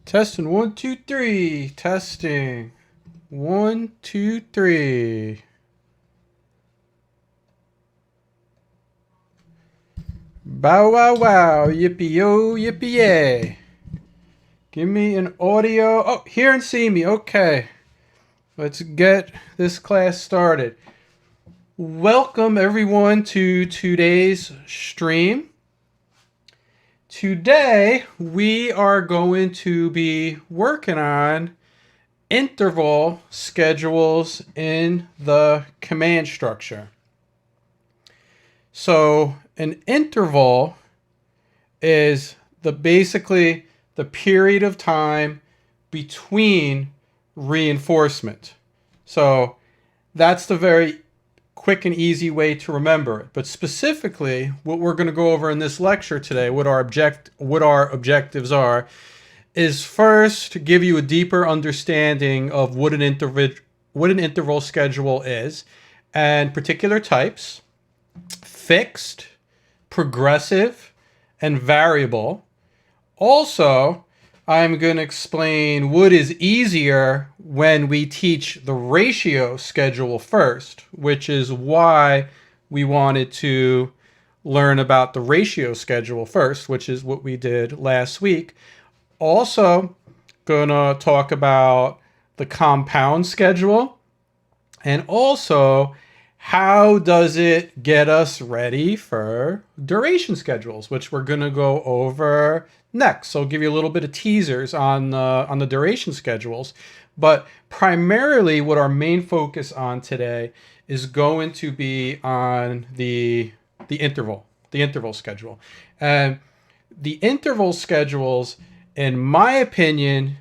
Testing 1, 2, 3. Testing 1, 2, 3. Bow wow wow. Yippee yo, yippee yay. Give me an audio. Oh, hear and see me. Okay. Let's get this class started. Welcome everyone to today's stream. Today we are going to be working on interval schedules in the command structure. So an interval is basically the period of time between reinforcement. So that's the very quick and easy way to remember it. But specifically, what we're going to go over in this lecture today, what our objectives are, is first to give you a deeper understanding of what an interval schedule is and particular types: fixed, progressive, and variable. Also, I'm going to explain what is easier when we teach the ratio schedule first, which is why we wanted to learn about the ratio schedule first, which is what we did last week. Also, going to talk about the compound schedule, and also how does it get us ready for duration schedules, which we're going to go over next. So I'll give you a little bit of teasers on the duration schedules, but primarily what our main focus on today is going to be on the interval schedule. And the interval schedules, in my opinion,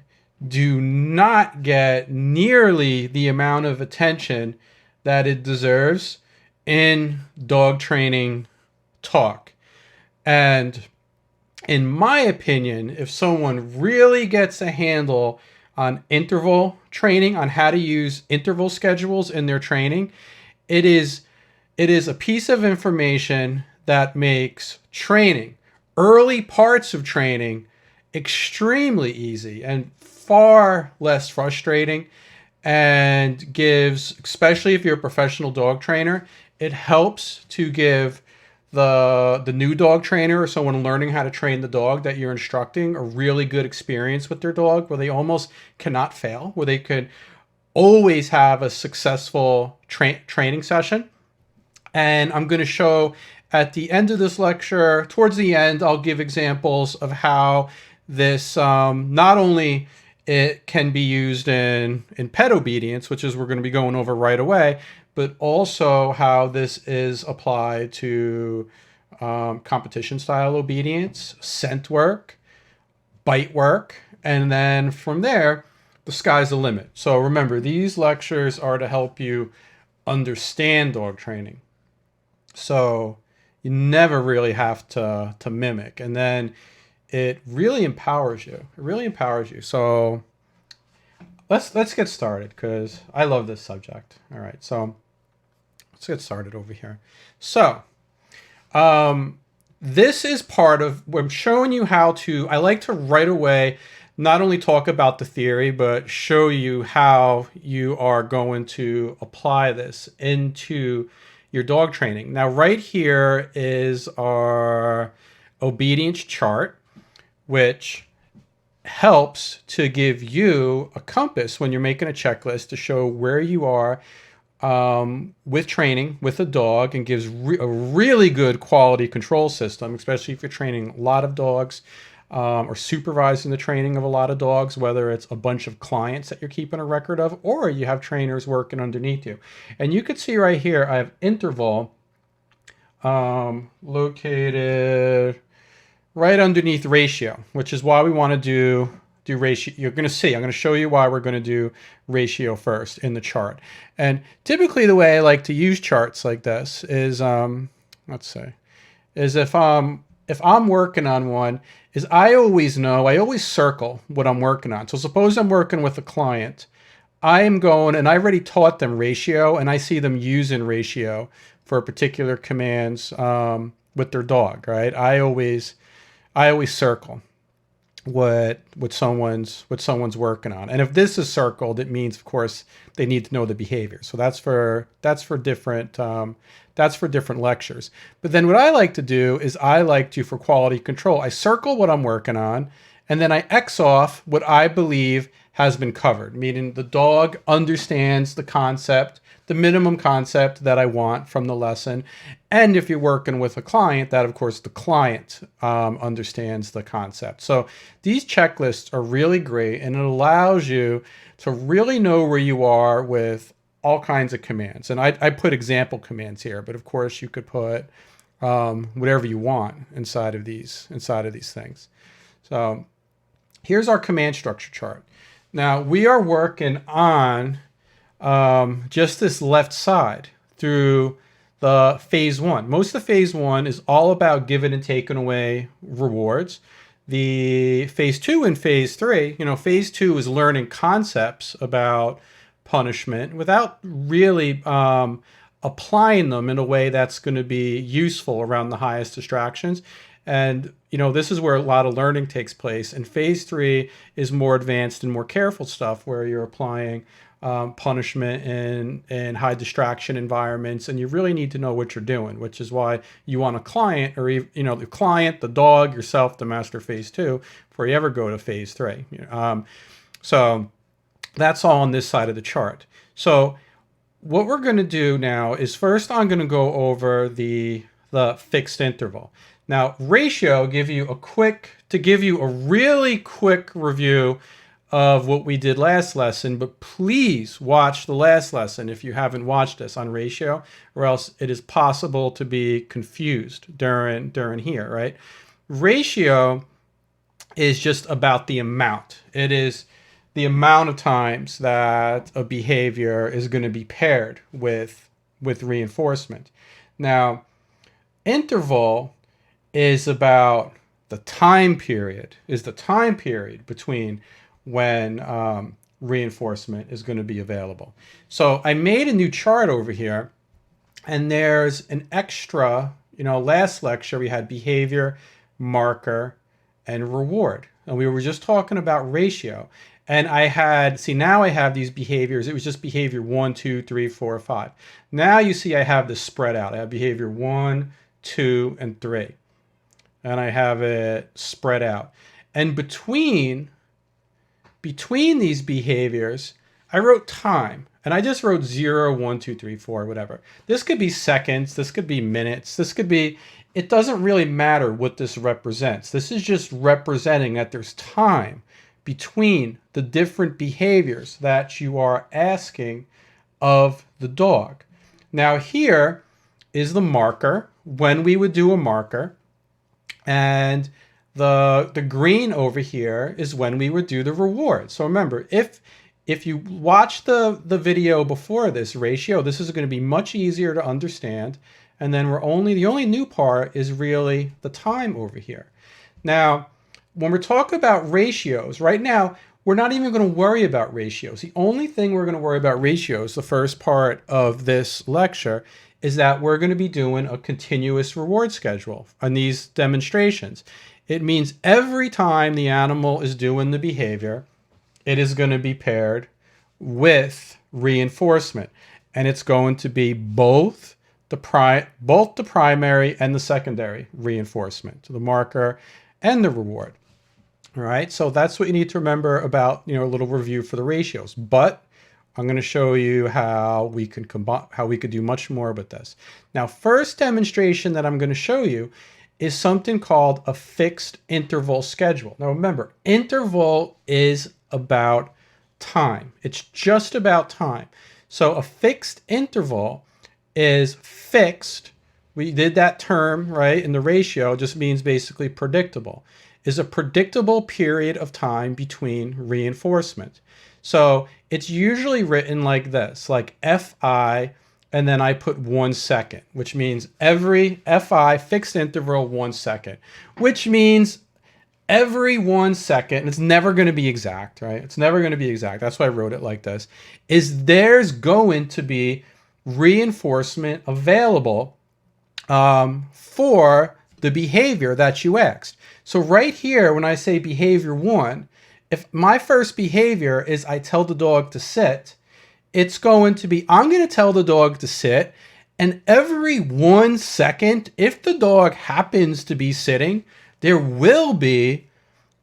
do not get nearly the amount of attention that it deserves in dog training talk. And in my opinion, if someone really gets a handle on interval training, on how to use interval schedules in their training, it is a piece of information that makes training, early parts of training, extremely easy and far less frustrating, and gives, especially if you're a professional dog trainer, it helps to give the new dog trainer or someone learning how to train the dog that you're instructing a really good experience with their dog, where they almost cannot fail, where they could always have a successful training session. And I'm going to show at the end of this lecture, towards the end, I'll give examples of how this not only it can be used in pet obedience, which is we're going to be going over right away, but also how this is applied to competition style obedience, scent work, bite work, and then from there, the sky's the limit. So remember, these lectures are to help you understand dog training. So you never really have to mimic. And then it really empowers you. It really empowers you. So let's get started, because I love this subject. All right, so let's get started over here. So this is part of what I'm showing you how to. I like to right away not only talk about the theory, but show you how you are going to apply this into your dog training. Now, right here is our obedience chart, which helps to give you a compass when you're making a checklist to show where you are with training with a dog, and gives a really good quality control system, especially if you're training a lot of dogs or supervising the training of a lot of dogs, whether it's a bunch of clients that you're keeping a record of or you have trainers working underneath you. And you can see right here, I have interval located right underneath ratio, which is why we want to do ratio. You're going to see, I'm going to show you why we're going to do ratio first in the chart. And typically the way I like to use charts like this is, let's say, is if I'm working on one, is I always circle what I'm working on. So suppose I'm working with a client, I am going, and I already taught them ratio, and I see them using ratio for particular commands with their dog, right? I always circle. what someone's working on. And if this is circled, it means, of course, they need to know the behavior. So that's for different lectures. But then what I like to do is I like to, for quality control, I circle what I'm working on, and then I X off what I believe has been covered, meaning the dog understands the concept, the minimum concept that I want from the lesson. And if you're working with a client, that of course the client understands the concept. So these checklists are really great, and it allows you to really know where you are with all kinds of commands. And I put example commands here, but of course you could put whatever you want inside of these things. So here's our command structure chart. Now we are working on just this left side through the phase one. Most of phase one is all about giving and taking away rewards. The phase two and phase three, phase two is learning concepts about punishment without really applying them in a way that's going to be useful around the highest distractions. And, this is where a lot of learning takes place. And phase three is more advanced and more careful stuff where you're applying punishment in high distraction environments. And you really need to know what you're doing, which is why you want a client, or, the client, the dog, yourself, to master phase two before you ever go to phase three. So that's all on this side of the chart. So what we're going to do now is first I'm going to go over the fixed interval. Now, ratio give you a really quick review of what we did last lesson, but please watch the last lesson if you haven't watched this on ratio, or else it is possible to be confused during here, right? Ratio is just about the amount. It is the amount of times that a behavior is going to be paired with reinforcement. Now, interval is about the time period between when reinforcement is going to be available. So I made a new chart over here, and there's an extra, last lecture we had behavior, marker, and reward. And we were just talking about ratio. And now I have these behaviors. It was just behavior 1, 2, 3, 4, 5. Now you see I have this spread out. I have behavior 1, 2, and 3. And I have it spread out. And between these behaviors, I wrote time. And I just wrote 0, 1, 2, 3, 4, whatever. This could be seconds. This could be minutes. It doesn't really matter what this represents. This is just representing that there's time between the different behaviors that you are asking of the dog. Now here is the marker, when we would do a marker, and the green over here is when we would do the reward. So remember, if you watch the video before this ratio, this is going to be much easier to understand. And then the only new part is really the time over here. Now, when we're talking about ratios, right now, we're not even going to worry about ratios. The only thing we're going to worry about ratios, the first part of this lecture, is that we're going to be doing a continuous reward schedule on these demonstrations. It means every time the animal is doing the behavior, it is going to be paired with reinforcement. And it's going to be both the primary and the secondary reinforcement, the marker and the reward. All right, so that's what you need to remember about, a little review for the ratios. But I'm going to show you how we could do much more with this. Now, first demonstration that I'm going to show you is something called a fixed interval schedule. Now, remember, interval is about time. It's just about time. So a fixed interval is fixed. We did that term, right? And the ratio just means basically predictable. Is a predictable period of time between reinforcement. So it's usually written like this, like FI, and then I put 1 second, which means every FI, fixed interval, 1 second, which means every 1 second, it's never going to be exact, right? It's never going to be exact. That's why I wrote it like this, there's going to be reinforcement available for the behavior that you asked. So right here, when I say behavior 1, if my first behavior is I tell the dog to sit, it's going to be, I'm going to tell the dog to sit, and every 1 second, if the dog happens to be sitting, there will be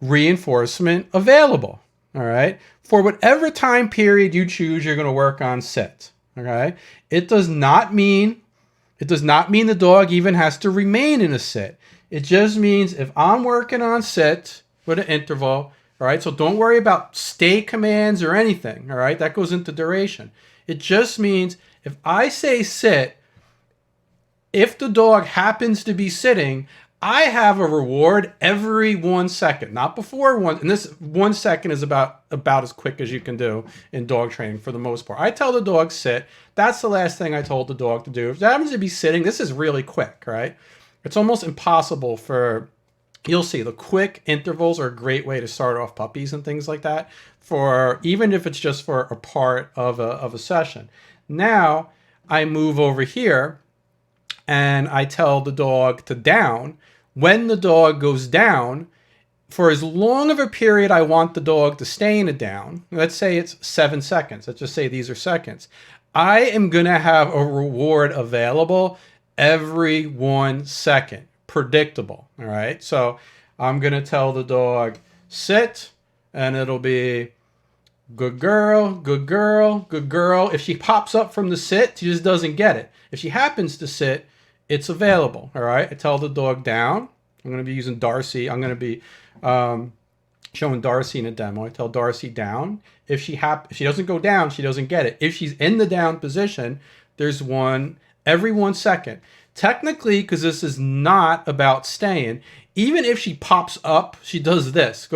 reinforcement available. All right. For whatever time period you choose, you're going to work on sit. Okay. It does not mean the dog even has to remain in a sit. It just means if I'm working on sit with an interval, all right, so don't worry about stay commands or anything, all right? That goes into duration. It just means if I say sit, if the dog happens to be sitting, I have a reward every 1 second, not before one. And this 1 second is about as quick as you can do in dog training for the most part. I tell the dog sit. That's the last thing I told the dog to do. If it happens to be sitting, this is really quick, right? It's almost impossible for, you'll see, the quick intervals are a great way to start off puppies and things like that, for even if it's just for a part of a session. Now I move over here and I tell the dog to down. When the dog goes down, for as long of a period I want the dog to stay in a down, let's say it's 7 seconds. Let's just say these are seconds. I am going to have a reward available every 1 second. Predictable. All right. So I'm going to tell the dog sit, and it'll be good girl, good girl, good girl. If she pops up from the sit, she just doesn't get it. If she happens to sit, it's available. All right. I tell the dog down. I'm going to be using Darcy. I'm going to be showing Darcy in a demo. I tell Darcy down. If she doesn't go down, she doesn't get it. If she's in the down position, there's one every 1 second. Technically, because this is not about staying, even if she pops up, she does this,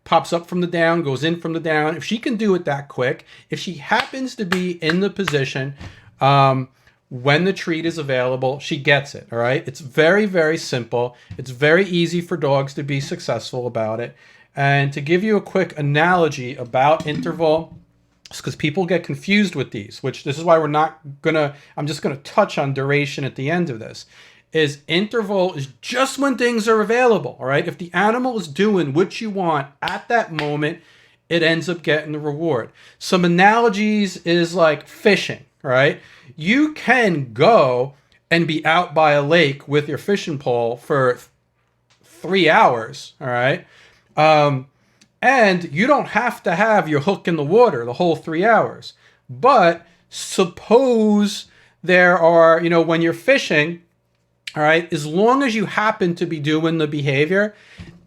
pops up from the down, goes in from the down. If she can do it that quick, if she happens to be in the position when the treat is available, she gets it, all right? It's very, very simple. It's very easy for dogs to be successful about it. And to give you a quick analogy about interval, because people get confused with these, which this is why I'm just gonna touch on duration at the end of this, is interval is just when things are available, all right? If the animal is doing what you want at that moment, it ends up getting the reward. Some analogies is like fishing, right? You can go and be out by a lake with your fishing pole for 3 hours, all right? And you don't have to have your hook in the water the whole 3 hours. But suppose there are, when you're fishing, all right, as long as you happen to be doing the behavior,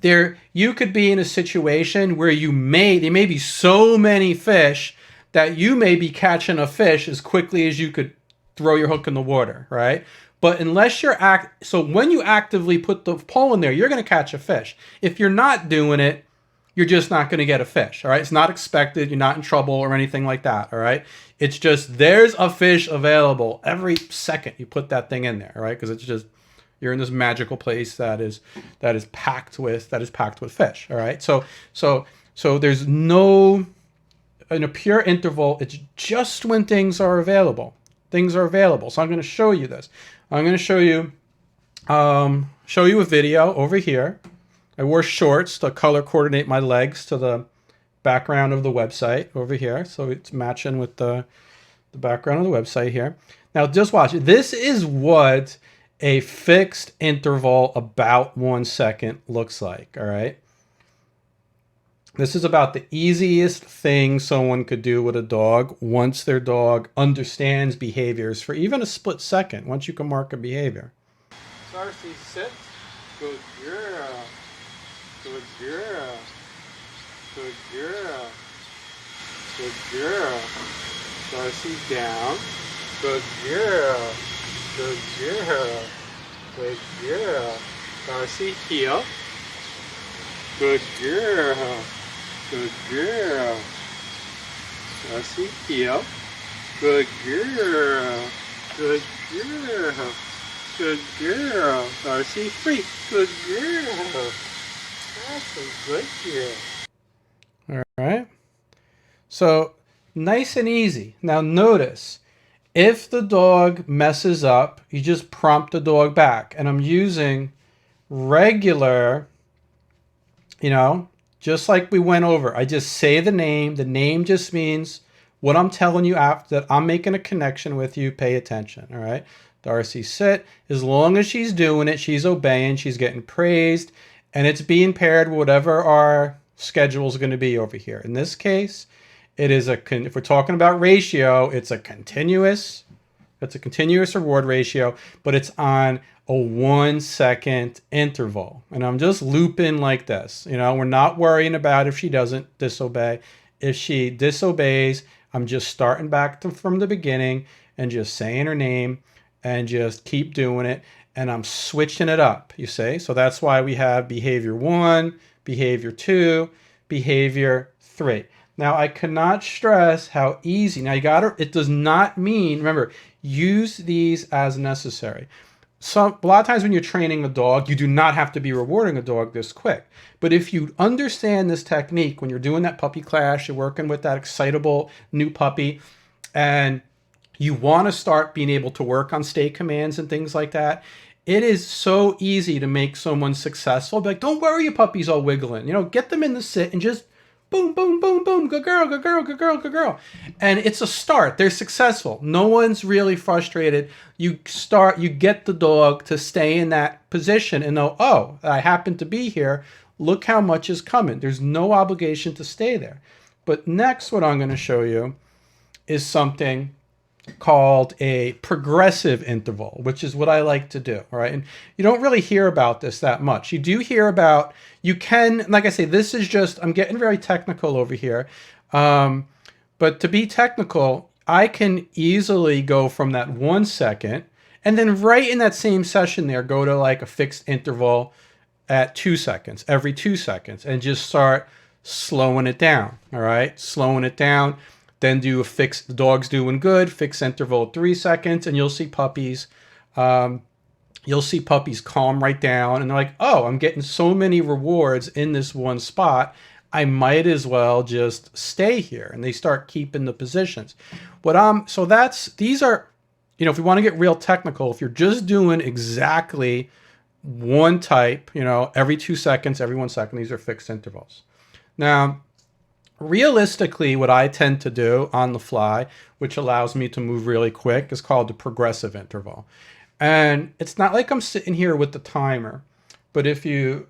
you could be in a situation where there may be so many fish that you may be catching a fish as quickly as you could throw your hook in the water, right? But unless so when you actively put the pole in there, you're going to catch a fish. If you're not doing it, you're just not going to get a fish, all right? It's not expected. You're not in trouble or anything like that, all right? It's just there's a fish available every second you put that thing in there, all right? Because it's just you're in this magical place that is packed with fish, all right? So there's no, in a pure interval, it's just when things are available. Things are available. So I'm going to show you this. I'm going to show you a video over here. I wore shorts to color coordinate my legs to the background of the website over here. So it's matching with the background of the website here. Now just watch. This is what a fixed interval about 1 second looks like. All right. This is about the easiest thing someone could do with a dog once their dog understands behaviors for even a split second, once you can mark a behavior. Darcy, sit. Good girl. Good girl. Good girl. Good girl. Darcy, down. Good girl. Good girl. Good girl. Darcy, heel. Good girl. Good girl. Darcy, heel. Good girl. Good girl. Good girl. Darcy, free. Good girl. That's a good girl. All right. So nice and easy. Now notice, if the dog messes up, you just prompt the dog back. And I'm using regular, you know, just like we went over. I just say the name. The name just means what I'm telling you after that I'm making a connection with you. Pay attention. All right. Darcy, sit. As long as she's doing it, she's obeying, she's getting praised, and it's being paired with whatever our schedule is going to be over here. In this case, it is if we're talking about ratio, it's a continuous reward ratio, but it's on a 1 second interval. And I'm just looping like this. You know, we're not worrying about if she doesn't disobey. If she disobeys, I'm just starting back from the beginning and just saying her name and just keep doing it. And I'm switching it up, you see? So that's why we have behavior 1, behavior 2, behavior 3. Now, I cannot stress how easy. Now, it does not mean, remember, use these as necessary. A lot of times when you're training a dog, you do not have to be rewarding a dog this quick. But if you understand this technique, when you're doing that puppy class, you're working with that excitable new puppy, and you want to start being able to work on stay commands and things like that, it is so easy to make someone successful. Be like, don't worry, your puppy's all wiggling. You know, get them in the sit and just boom, boom, boom, boom, good girl, good girl, good girl, good girl. And it's a start. They're successful. No one's really frustrated. You get the dog to stay in that position and know, oh, I happen to be here. Look how much is coming. There's no obligation to stay there. But next, what I'm going to show you is something called a progressive interval, which is what I like to do, all right? And you don't really hear about this that much. You do hear about, you can, like I say, this is just, I'm getting very technical over here. But to be technical, I can easily go from that 1 second and then right in that same session there, go to like a fixed interval at 2 seconds, every 2 seconds, and just start slowing it down, all right? Slowing it down. Then do a fixed, the dog's doing good, fixed interval 3 seconds, and you'll see puppies calm right down, and they're like, oh, I'm getting so many rewards in this one spot, I might as well just stay here. And they start keeping the positions. These are, you know, if we want to get real technical, if you're just doing exactly one type, you know, every 2 seconds, every 1 second, these are fixed intervals. Now, realistically, what I tend to do on the fly, which allows me to move really quick, is called the progressive interval. And it's not like I'm sitting here with the timer, but if you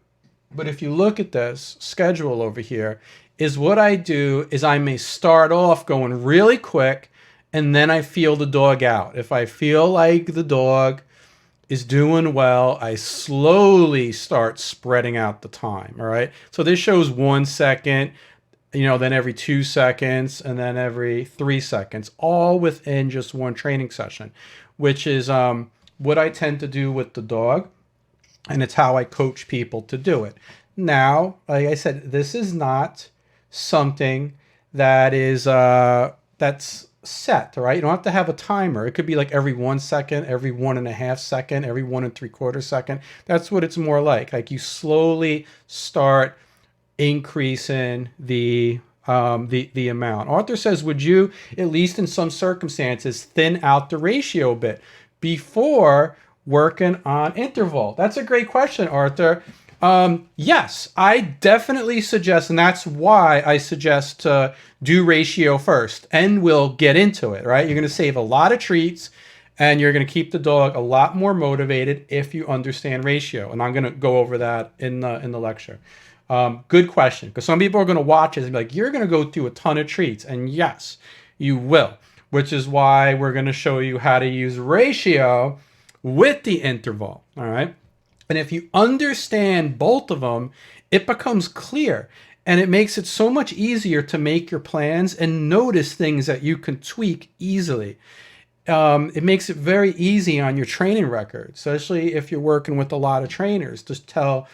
look at this schedule over here, is what I do is I may start off going really quick, and then I feel the dog out. If I feel like the dog is doing well, I slowly start spreading out the time, all right? So this shows 1 second, you know, then every 2 seconds, and then every 3 seconds, all within just one training session, which is what I tend to do with the dog, and it's how I coach people to do it. Now, like I said, this is not something that is that's set, right? You don't have to have a timer. It could be like every 1 second, every 1.5 second, every 1 3/4 second. That's what it's more like. Like you slowly start increasing the amount. Arthur says, would you, at least in some circumstances, thin out the ratio a bit before working on interval? That's a great question, Arthur. Yes, I definitely suggest, and that's why I suggest to do ratio first, and we'll get into it, right? You're going to save a lot of treats, and you're going to keep the dog a lot more motivated if you understand ratio. And I'm going to go over that in the lecture. Good question, because some people are going to watch it and be like, you're going to go through a ton of treats. And yes, you will, which is why we're going to show you how to use ratio with the interval, all right? And if you understand both of them, it becomes clear, and it makes it so much easier to make your plans and notice things that you can tweak easily. It makes it very easy on your training record, especially if you're working with a lot of trainers, to tell,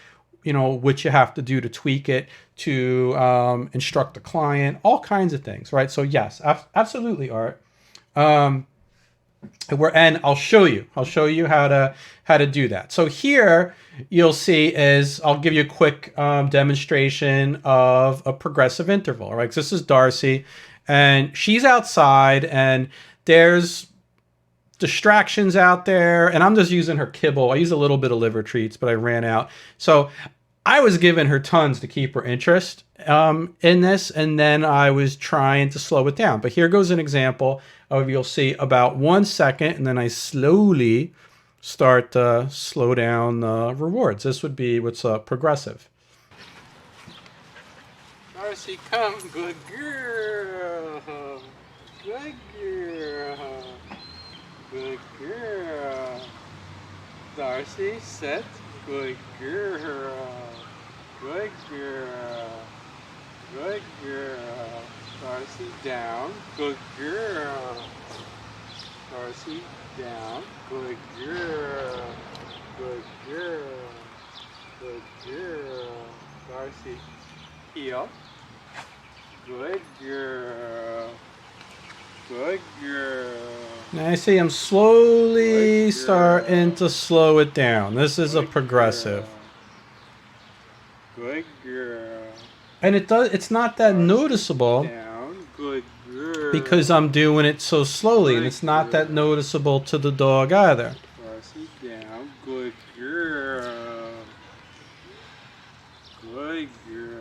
you know, what you have to do to tweak it, to instruct the client, all kinds of things, right? So yes, absolutely, Art. And I'll show you how to do that. So here you'll see is, I'll give you a quick demonstration of a progressive interval, right? So this is Darcy, and she's outside, and there's distractions out there, and I'm just using her kibble. I used a little bit of liver treats, but I ran out. So I was giving her tons to keep her interest in this, and then I was trying to slow it down. But here goes an example of, you'll see about 1 second, and then I slowly start to slow down the rewards. This would be what's progressive. Darcy, come, good girl. Good girl. Good girl. Darcy, sit. Good girl. Good girl. Good girl. Darcy, down. Good girl. Darcy, down. Good girl. Good girl. Good girl. Darcy, heel. Good girl. Good girl. Now I see I'm slowly starting to slow it down. This is a progressive. Good girl. And it's not that noticeable. Down. Good girl. Because I'm doing it so slowly, and it's not that noticeable to the dog either. Darcy, down. Good girl. Good girl.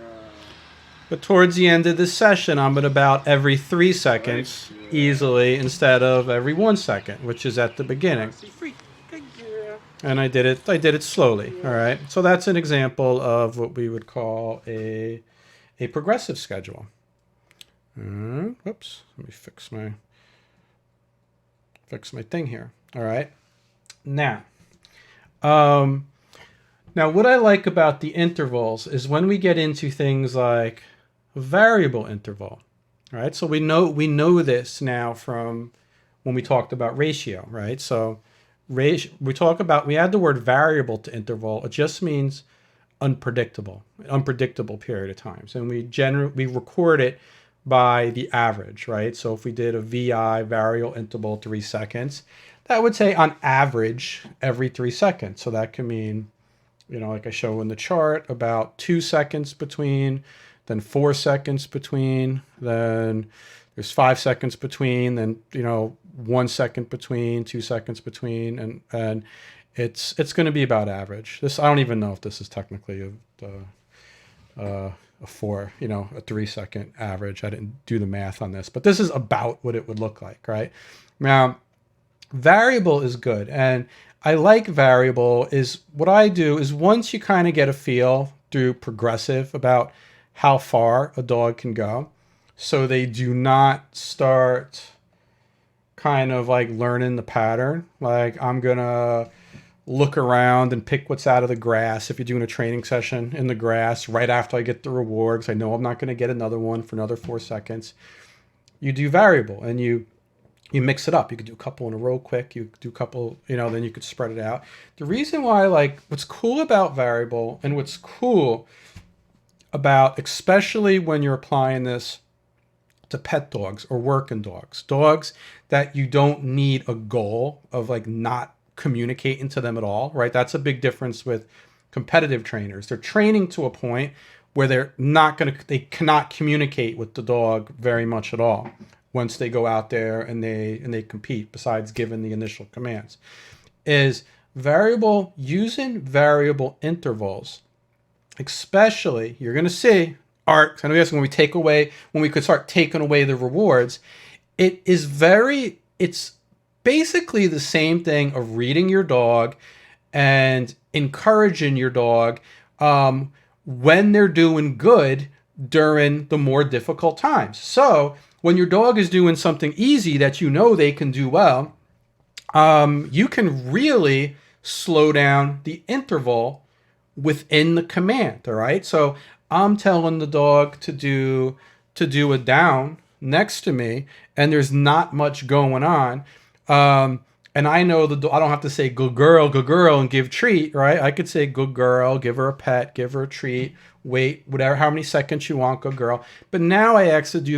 But towards the end of this session, I'm at about every 3 seconds easily, instead of every 1 second, which is at the beginning. And I did it slowly. All right. So that's an example of what we would call a progressive schedule. Whoops. Let me fix my thing here. All right. Now, what I like about the intervals is when we get into things like variable interval. All right. So we know this now from when we talked about ratio, right? So we add the word variable to interval. It just means unpredictable period of times. And we record it by the average, right? So if we did a VI, variable interval, 3 seconds, that would say on average every 3 seconds. So that can mean, like I show in the chart, about 2 seconds between, then 4 seconds between, then there's 5 seconds between, then 1 second between, 2 seconds between, and it's going to be about average. This, I don't even know if this is technically a 3 second average. I didn't do the math on this, but this is about what it would look like, right? Now, variable is good, and I like variable. Is what I do is, once you kind of get a feel through progressive about how far a dog can go, so they do not start kind of like learning the pattern. Like, I'm gonna look around and pick what's out of the grass if you're doing a training session in the grass right after I get the reward, because I know I'm not going to get another one for another 4 seconds. You do variable, and you mix it up. You could do a couple in a row quick. You do a couple, then you could spread it out. The reason why, what's cool about variable, and what's cool about, especially when you're applying this to pet dogs or working dogs that you don't need a goal of not communicating to them at all, right? That's a big difference with competitive trainers. They're training to a point where they cannot communicate with the dog very much at all once they go out there and they compete, besides giving the initial commands. Is using variable intervals, especially, you're going to see, Art, I know you're asking when we could start taking away the rewards. It's basically the same thing of reading your dog and encouraging your dog when they're doing good during the more difficult times. So when your dog is doing something easy that they can do well, you can really slow down the interval within the command. All right. So I'm telling the dog to do a down next to me, and there's not much going on. And I know I don't have to say good girl, and give treat, right? I could say good girl, give her a pet, give her a treat, wait, whatever, how many seconds you want, good girl. But now I actually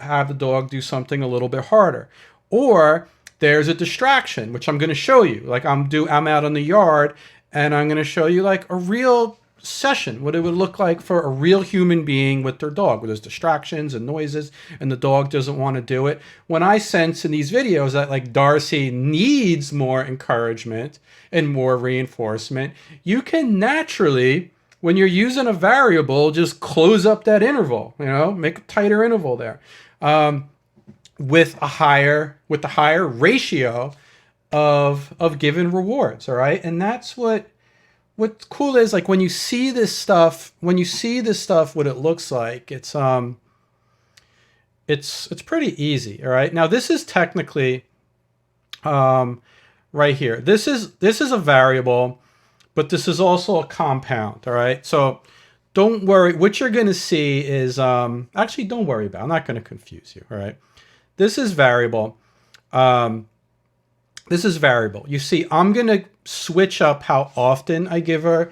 have the dog do something a little bit harder. Or there's a distraction, which I'm going to show you. I'm out in the yard, and I'm going to show you a real session, what it would look like for a real human being with their dog, where there's distractions and noises and the dog doesn't want to do it. When I sense in these videos that like Darcy needs more encouragement and more reinforcement, you can naturally, when you're using a variable, just close up that interval, make a tighter interval there, with a higher ratio of given rewards. All right. And that's what's cool is, like, when you see this stuff, what it looks like, it's pretty easy. All right. Now this is technically, right here, this is a variable, but this is also a compound. All right. So don't worry. What you're going to see is, actually, don't worry about it. I'm not going to confuse you. All right. This is variable. You see, I'm going to switch up how often I give her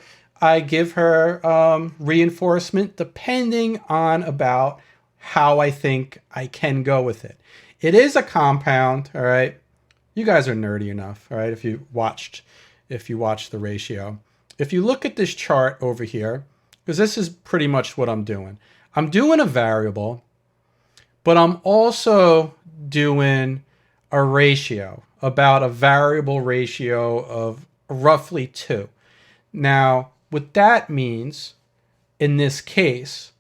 reinforcement, depending on about how I think I can go with it. It is a compound. All right. You guys are nerdy enough. All right. If you watched the ratio, if you look at this chart over here, because this is pretty much what I'm doing a variable, but I'm also doing a ratio, about a variable ratio of roughly 2. Now, what that means in this case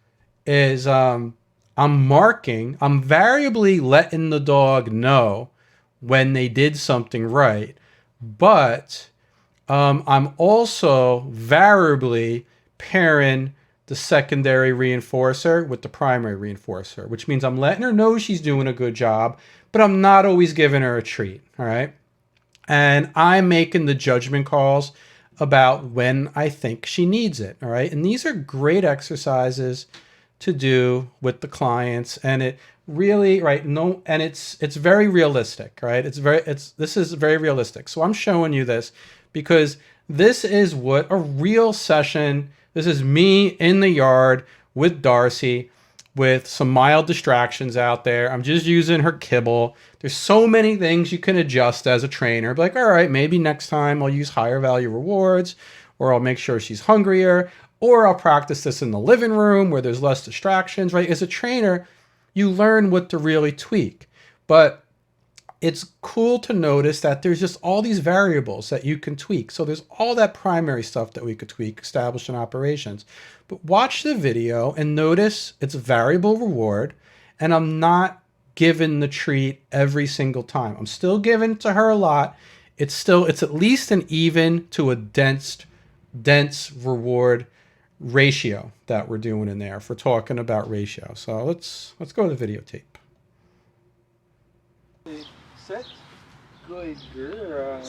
is, I'm variably letting the dog know when they did something right, but I'm also variably pairing the secondary reinforcer with the primary reinforcer, which means I'm letting her know she's doing a good job, but I'm not always giving her a treat. All right. And I'm making the judgment calls about when I think she needs it. All right. And these are great exercises to do with the clients. And it really, and it's very realistic, right? This is very realistic. So I'm showing you this because this is what a real session. This is me in the yard with Darcy, with some mild distractions out there. I'm just using her kibble. There's so many things you can adjust as a trainer. Be like, all right, maybe next time I'll use higher value rewards, or I'll make sure she's hungrier, or I'll practice this in the living room where there's less distractions, right? As a trainer, you learn what to really tweak. But it's cool to notice that there's just all these variables that you can tweak. So there's all that primary stuff that we could tweak, established in operations. But watch the video and notice it's a variable reward, and I'm not giving the treat every single time. I'm still giving it to her a lot. It's at least an even to a dense reward ratio that we're doing in there, if we're talking about ratio. So let's go to the videotape. Sit. Good girl.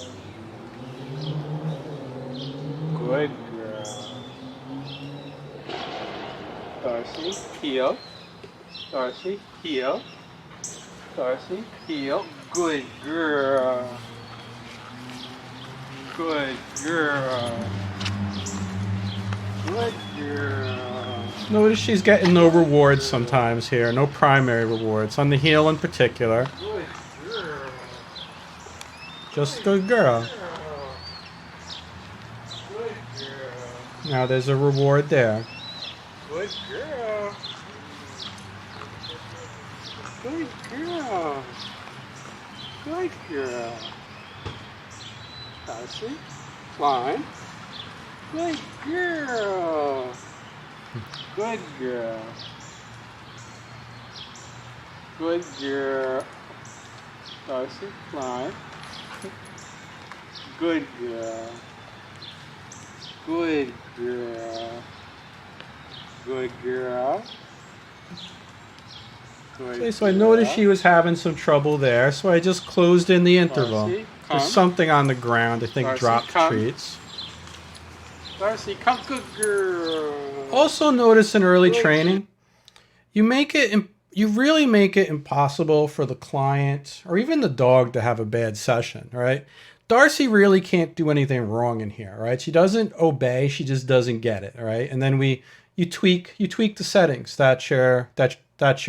Good girl. Darcy, heel. Darcy, heel. Darcy, heel. Good girl. Good girl. Good girl. Notice she's getting no rewards sometimes here, no primary rewards, on the heel in particular. Good girl. Just a good girl. Good girl. Now there's a reward there. Good girl. Good girl. Good girl. Darcy, fine. Good girl. Good girl. Good girl. Darcy, fine. Good girl. Good girl. Good girl. Good Okay, so I noticed she was having some trouble there, so I just closed in the interval. Darcy, There's come. something on the ground, I think Darcy, dropped come. treats. Darcy, come, good girl. Also notice in early training, you really make it impossible for the client or even the dog to have a bad session, right? Darcy really can't do anything wrong in here, right? She doesn't obey, she just doesn't get it, right? And then you tweak the settings. That's your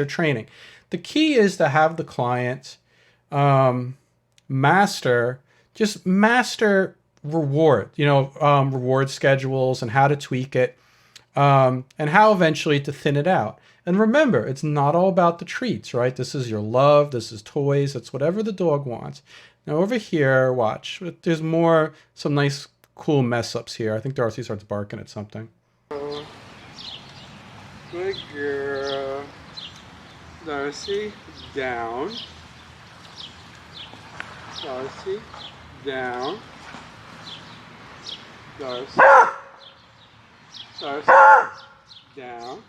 training. The key is to have the client master reward, reward schedules and how to tweak it, and how eventually to thin it out. And remember, it's not all about the treats, right? This is your love. This is toys. It's whatever the dog wants. Now over here, watch. There's some nice, cool mess ups here. I think Darcy starts barking at something. Good girl. Darcy, down. Darcy, down. Darcy. Darcy, down.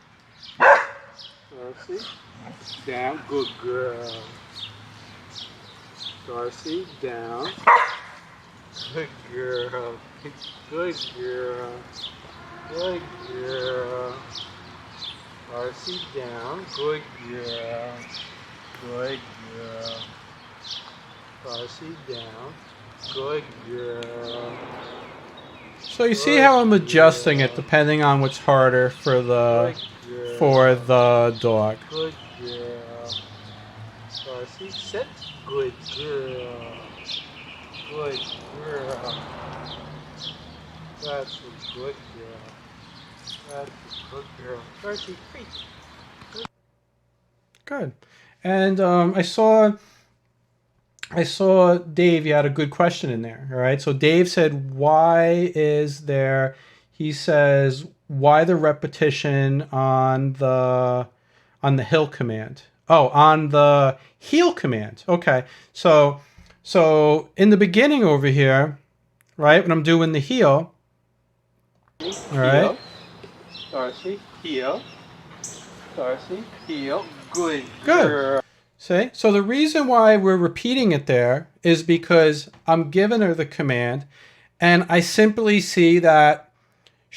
Darcy, down. Good girl. Darcy, down. Good girl. Good girl. Good girl. Darcy, down. Good girl. Good girl. Darcy, down. Good girl. So you see how I'm adjusting it depending on what's harder for the dog. Good girl. Darcy, sit. Good girl. Good girl. That's a good girl. That's a good girl. Darcy, free. Good. And I saw Dave, you had a good question in there. All right. So Dave said, he says, why the repetition on the hill command? Oh, on the heel command. Okay. So in the beginning over here, right, when I'm doing the heel, all right. Darcy, heel. Darcy, heel. Good girl. Good. See? So the reason why we're repeating it there is because I'm giving her the command and I simply see that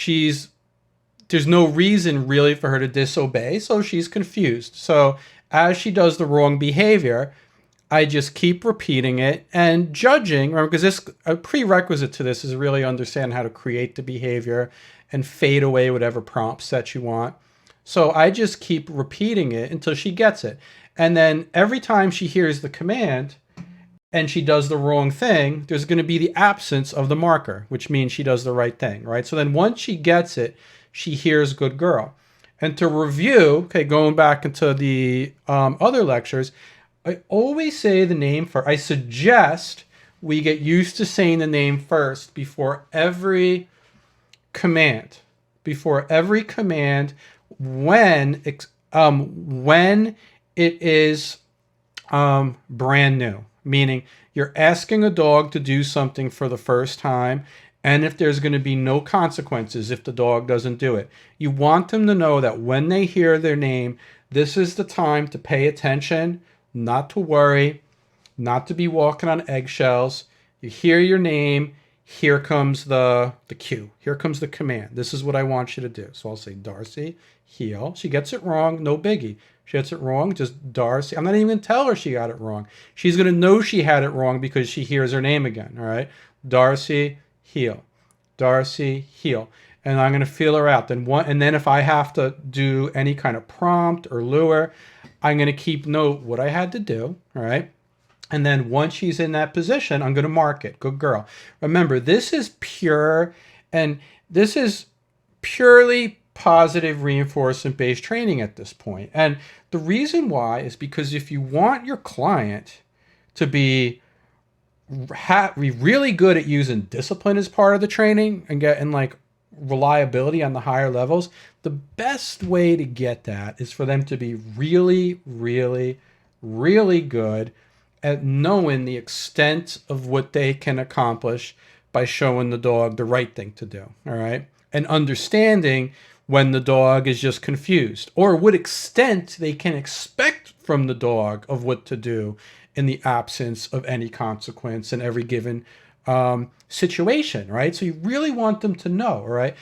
there's no reason really for her to disobey, so she's confused. So as she does the wrong behavior, I just keep repeating it and judging, remember, because a prerequisite to this is really understand how to create the behavior and fade away whatever prompts that you want. So I just keep repeating it until she gets it. And then every time she hears the command and she does the wrong thing, there's going to be the absence of the marker, which means she does the right thing, right? So then once she gets it, she hears good girl. And to review, okay, going back into the other lectures, I always say the name first. I suggest we get used to saying the name first before every command. Before every command, when it is brand new, meaning you're asking a dog to do something for the first time, and if there's going to be no consequences if the dog doesn't do it. You want them to know that when they hear their name, this is the time to pay attention, not to worry, not to be walking on eggshells. You hear your name, here comes the cue. Here comes the command. This is what I want you to do. So I'll say, Darcy, heel. She gets it wrong, no biggie. She gets it wrong, just Darcy. I'm not even going to tell her she got it wrong. She's going to know she had it wrong because she hears her name again, all right? Darcy, heel. Darcy, heel. And I'm going to feel her out. And then if I have to do any kind of prompt or lure, I'm going to keep note what I had to do, all right? And then once she's in that position, I'm going to mark it. Good girl. Remember, this is purely positive reinforcement-based training at this point. And the reason why is because if you want your client to be really good at using discipline as part of the training and getting like reliability on the higher levels, the best way to get that is for them to be really, really, really good at knowing the extent of what they can accomplish by showing the dog the right thing to do, all right? And understanding when the dog is just confused or what extent they can expect from the dog of what to do in the absence of any consequence in every given situation, right? So you really want them to know, right?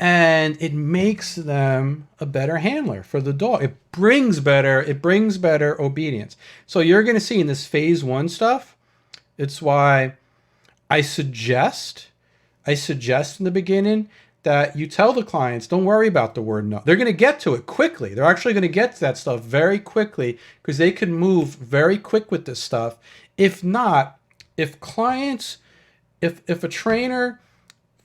And it makes them a better handler for the dog. It brings better obedience. So you're going to see in this phase 1 stuff, it's why I suggest in the beginning that you tell the clients, don't worry about the word no. They're going to get to it quickly. They're actually going to get to that stuff very quickly because they can move very quick with this stuff. If not, if clients if a trainer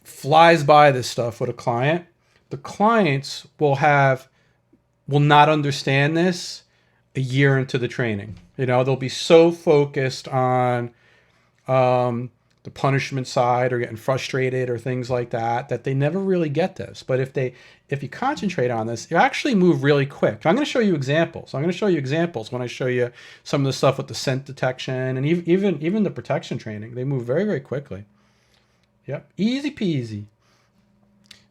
flies by this stuff with a client, the clients will not understand this a year into the training. You know, they'll be so focused on the punishment side or getting frustrated or things like that that they never really get this. But if you concentrate on this, you actually move really quick. I'm going to show you examples. I'm going to show you examples when I show you some of the stuff with the scent detection and even the protection training. They move very, very quickly. Yep, easy peasy.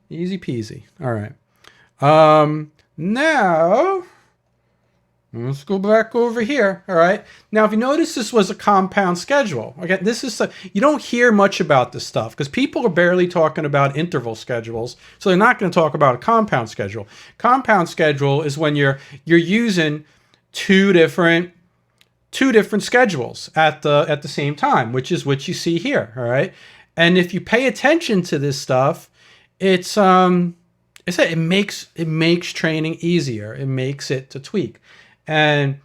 Easy peasy. All right. Now let's go back over here. All right. Now, if you notice, this was a compound schedule. Again, this is you don't hear much about this stuff because people are barely talking about interval schedules, so they're not going to talk about a compound schedule. Compound schedule is when you're using two different schedules at the same time, which is what you see here. All right. And if you pay attention to this stuff, it makes training easier. It makes it to tweak. And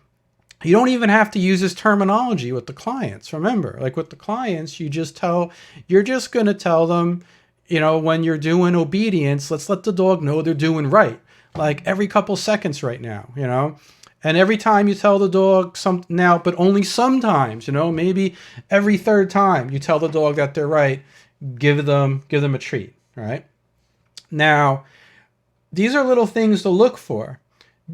you don't even have to use this terminology with the clients. Remember, like with the clients, you're just going to tell them, you know, when you're doing obedience, let's let the dog know they're doing right. Like every couple seconds right now, you know, and every time you tell the dog something now, but only sometimes, you know, maybe every third time you tell the dog that they're right, give them a treat. Right now, these are little things to look for.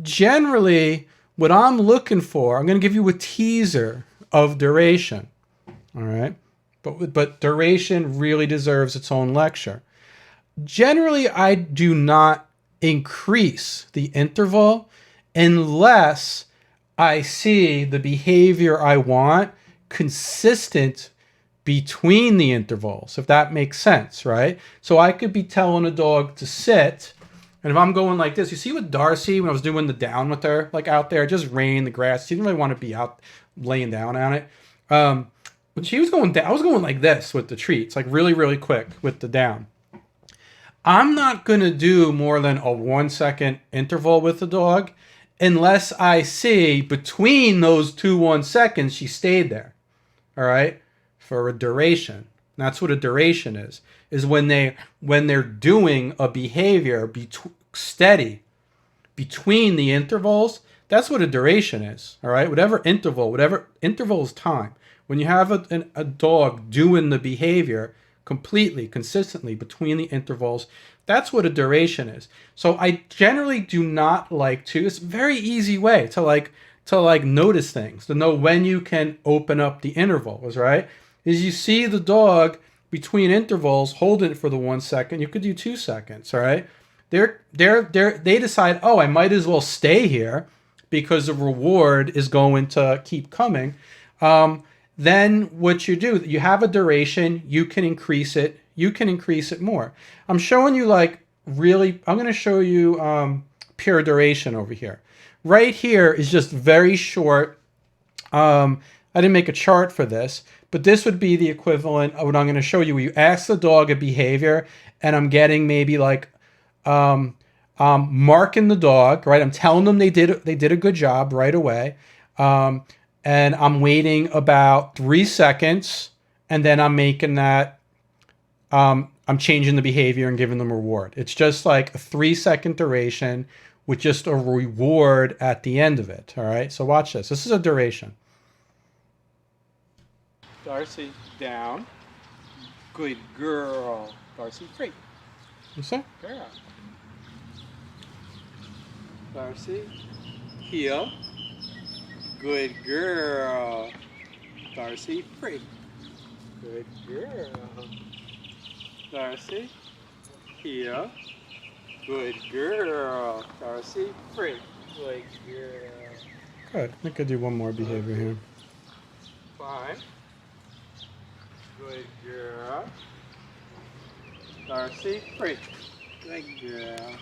Generally, what I'm looking for, I'm going to give you a teaser of duration. All right. But duration really deserves its own lecture. Generally, I do not increase the interval unless I see the behavior I want consistent between the intervals, if that makes sense, right? So I could be telling a dog to sit, and if I'm going like this, you see with Darcy, when I was doing the down with her, like out there, just rain, the grass, she didn't really want to be out laying down on it. When she was going down, I was going like this with the treats, like really, really quick with the down. I'm not going to do more than a 1 second interval with the dog unless I see between those 2 1 seconds she stayed there. All right? For a duration. That's what a duration is when they're doing a behavior steady between the intervals. That's what a duration is. All right? Whatever interval is time. When you have a dog doing the behavior completely, consistently between the intervals, that's what a duration is. So I generally do not like to, it's a very easy way to notice things, to know when you can open up the intervals, right? Is you see the dog between intervals holding it for the 1 second, you could do 2 seconds, all right? They decide, oh, I might as well stay here because the reward is going to keep coming. Then what you do, you have a duration, you can increase it more. I'm showing you I'm going to show you pure duration over here. Right here is just very short. I didn't make a chart for this, but this would be the equivalent of what I'm going to show you. You ask the dog a behavior, and I'm getting maybe marking the dog, right? I'm telling them they did a good job right away, and I'm waiting about 3 seconds, and then I'm making that. I'm changing the behavior and giving them a reward. It's just like a 3 second duration with just a reward at the end of it. All right. So watch this. This is a duration. Darcy down. Good girl. Darcy free. You see? Girl. Darcy heel. Good girl. Darcy free. Good girl. Darcy heel. Good girl. Darcy free. Good girl. Good. I think I do one more behavior here. Fine. Good girl. Darcy free. Good girl.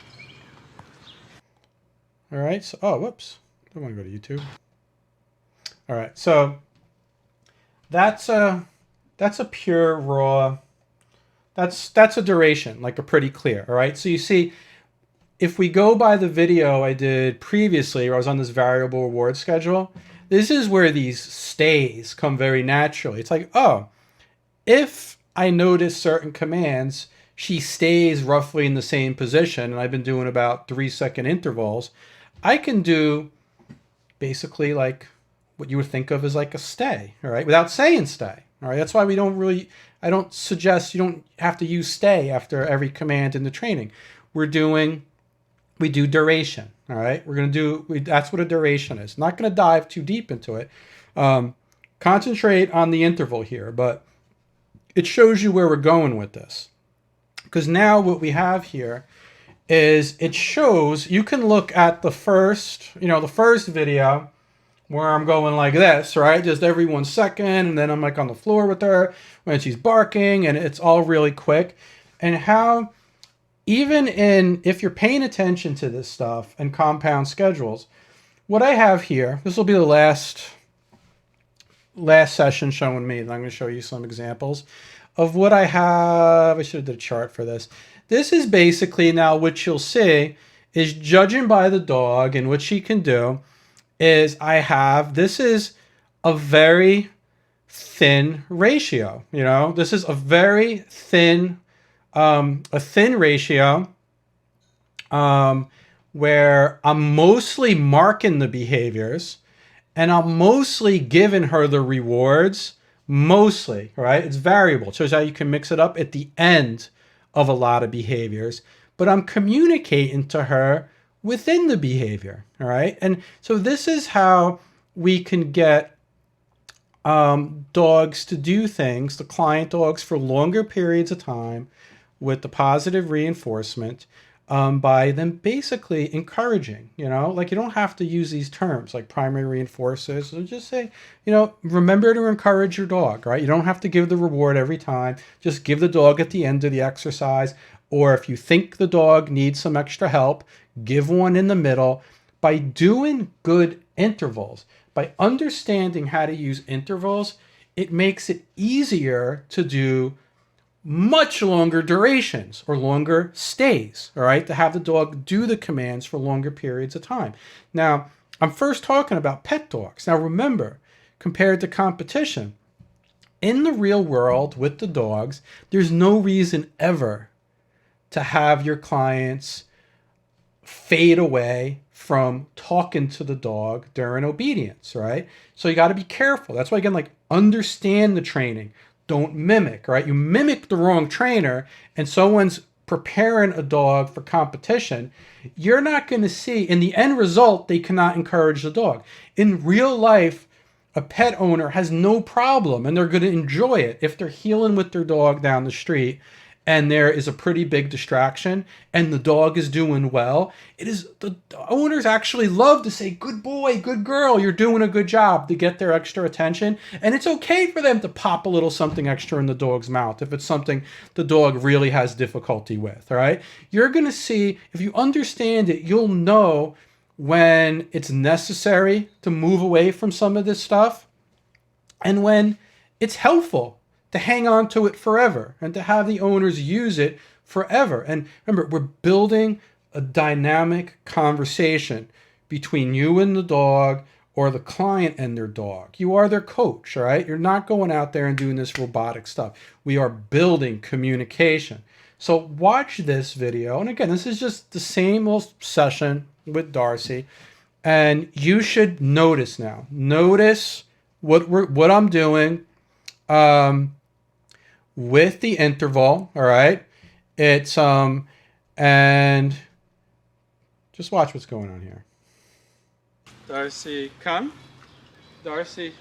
All right. So, oh, whoops. I don't want to go to YouTube. All right. So that's a pure raw. That's a duration, like a pretty clear. All right. So you see, if we go by the video I did previously, where I was on this variable reward schedule, this is where these stays come very naturally. It's like, oh, if I notice certain commands, she stays roughly in the same position, and I've been doing about 3-second intervals. I can do basically like what you would think of as like a stay, all right, without saying stay. All right, that's why I don't suggest you don't have to use stay after every command in the training. We do duration, all right? That's what a duration is. Not going to dive too deep into it. Concentrate on the interval here, but it shows you where we're going with this. Because now what we have here is it shows, you can look at the first video where I'm going like this, right? Just every 1 second, and then I'm like on the floor with her when she's barking, and it's all really quick. And how, if you're paying attention to this stuff and compound schedules, what I have here, this will be the last session showing me, and I'm going to show you some examples of what I have. I should have did a chart for this. This is basically now what you'll see is, judging by the dog and what she can do, is this is a very thin ratio. This is a very thin, ratio where I'm mostly marking the behaviors and I'm mostly giving her the rewards, mostly, right? It's variable. It shows how you can mix it up at the end of a lot of behaviors, but I'm communicating to her within the behavior, all right? And so this is how we can get dogs to do things, the client dogs, for longer periods of time with the positive reinforcement, by them basically encouraging, like you don't have to use these terms like primary reinforcers. So just say, remember to encourage your dog, right? You don't have to give the reward every time. Just give the dog at the end of the exercise. Or if you think the dog needs some extra help, give one in the middle. By doing good intervals, by understanding how to use intervals, it makes it easier to do much longer durations or longer stays, all right, to have the dog do the commands for longer periods of time. Now, I'm first talking about pet dogs. Now, remember, compared to competition, in the real world with the dogs, there's no reason ever to have your clients fade away from talking to the dog during obedience, right? So you got to be careful. That's why, again, like, understand the training. Don't mimic, right? You mimic the wrong trainer and someone's preparing a dog for competition, you're not going to see, in the end result, they cannot encourage the dog. In real life, a pet owner has no problem, and they're going to enjoy it if they're heeling with their dog down the street and there is a pretty big distraction and the dog is doing well. The owners actually love to say, good boy, good girl, you're doing a good job, to get their extra attention. And it's okay for them to pop a little something extra in the dog's mouth if it's something the dog really has difficulty with, all right? You're going to see, if you understand it, you'll know when it's necessary to move away from some of this stuff and when it's helpful to hang on to it forever and to have the owners use it forever. And remember, we're building a dynamic conversation between you and the dog, or the client and their dog. You are their coach, all right? You're not going out there and doing this robotic stuff. We are building communication. So watch this video. And again, this is just the same old session with Darcy. And you should notice now. Notice what I'm doing. With the interval, all right? It's, and just watch what's going on here. Darcy, come. Darcy,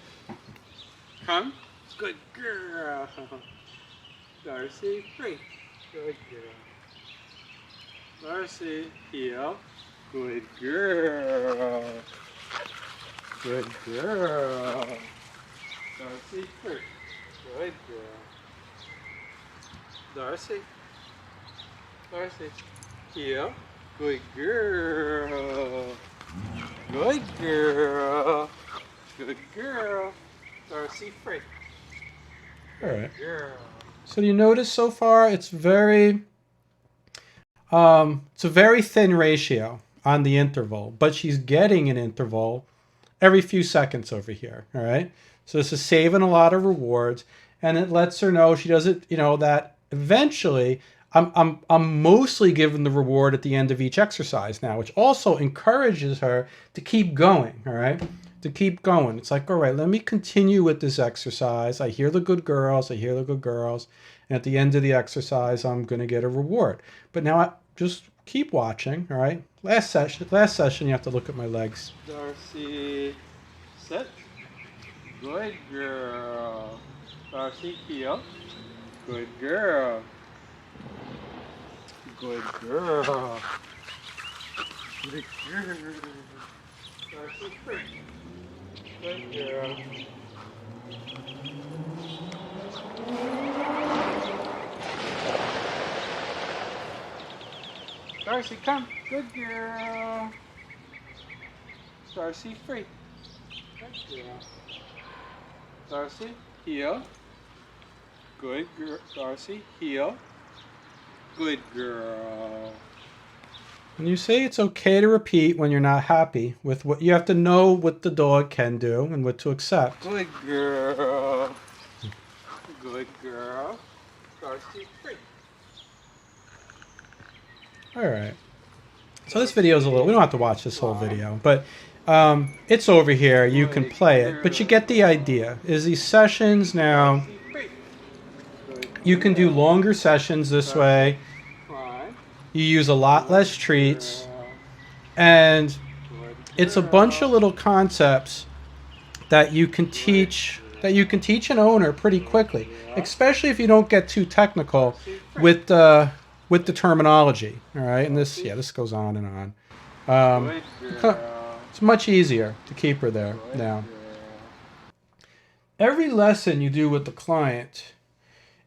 come. Good girl. Darcy, free. Good girl. Darcy, heel. Good girl. Good girl. Darcy, free. Good girl. Darcy. Darcy. Heel. Good girl. Good girl. Good girl. Darcy, free. All right. Girl. So you notice so far it's a very thin ratio on the interval, but she's getting an interval every few seconds over here. All right. So this is saving a lot of rewards. and it lets her know she doesn't, that eventually I'm mostly given the reward at the end of each exercise now, which also encourages her to keep going, all right? To keep going. It's like, all right, let me continue with this exercise. I hear the good girls, and at the end of the exercise, I'm going to get a reward. But now I just keep watching, all right? Last session, you have to look at my legs. Darcy, sit. Good girl. Darcy, heel. Good girl. Good girl. Good girl. Darcy, free. Good girl. Darcy, come. Good girl. Darcy, free. Good girl. Darcy, heel. Good girl. Darcy, heel. Good girl. And you say it's okay to repeat when you're not happy with what you have to know what the dog can do and what to accept. Good girl. Good girl. Darcy, free. All right. So this video is a little, we don't have to watch this whole video, but it's over here. You can play it, but you get the idea. Is these sessions now, you can do longer sessions this way. You use a lot less treats, and it's a bunch of little concepts that you can teach an owner pretty quickly, especially if you don't get too technical with the terminology. All right, and this goes on and on. It's much easier to keep her there now. Every lesson you do with the client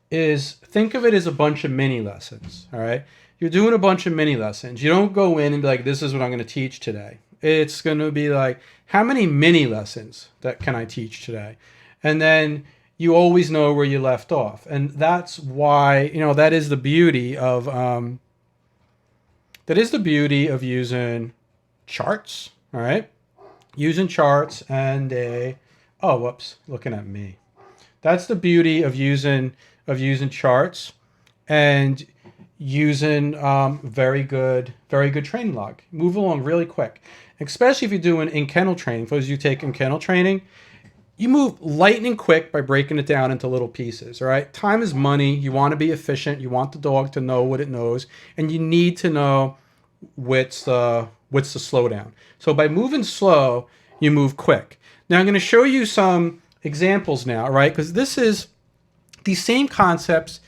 think of it as a bunch of mini lessons. All right. You're doing a bunch of mini lessons. You don't go in and be like, this is what I'm going to teach today. It's going to be like, how many mini lessons that can I teach today? And then you always know where you left off. And that's why, that is the beauty of using charts. All right. Using charts and looking at me. That's the beauty of using charts and using very good training log. Move along really quick, especially if you're doing in-kennel training. For those of you take in-kennel training, you move lightning quick by breaking it down into little pieces. All right, time is money. You want to be efficient. You want the dog to know what it knows, and you need to know what's the slowdown. So by moving slow, you move quick. Now I'm going to show you some examples now, right? Because these same concepts